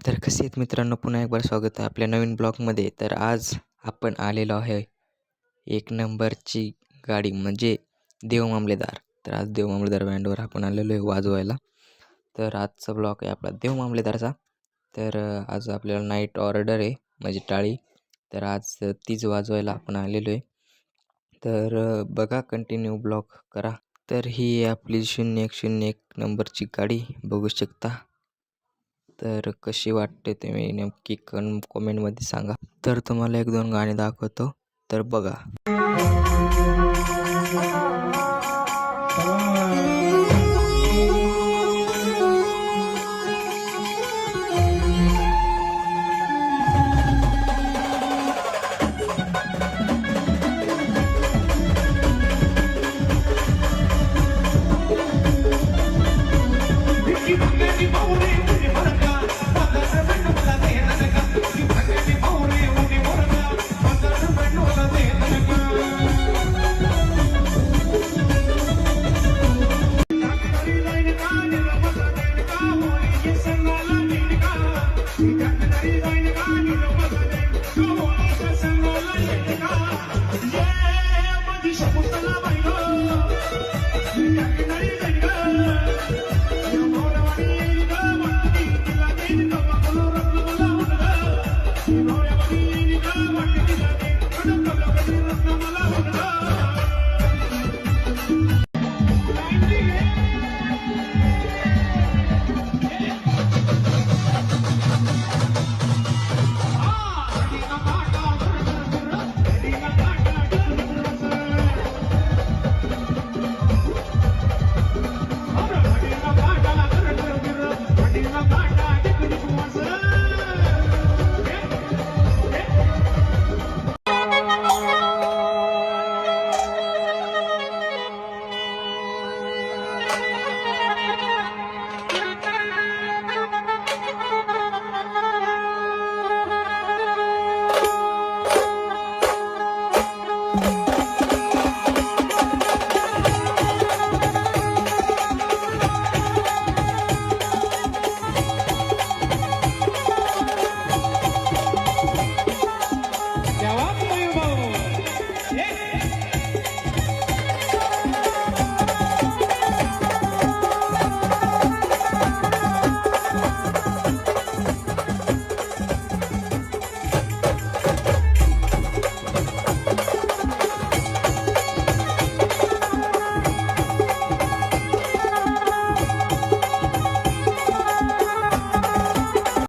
तर कसे आहेत मित्रांनो, पुन्हा एक बार स्वागत आहे आपल्या नवीन ब्लॉगमध्ये. तर आज आपण आलेलो आहे एक नंबरची गाडी म्हणजे देव मामलेदार. तर आज देव मामलेदार बँडवर आपण आलेलो आहे वाजवायला. तर आजचा ब्लॉग आहे आपला देव मामलेदारचा. तर आज आपल्याला नाईट ऑर्डर आहे म्हणजे टाळी. तर आज तीच वाजवायला आपण आलेलो आहे. तर बघा, कंटिन्यू ब्लॉग करा. तर ही आपली 0101 नंबरची गाडी बघू शकता. तर कशी वाटते तुम्ही नक्की कमेंटमध्ये सांगा. तर तुम्हाला एक दोन गाणी दाखवतो, तर बघा.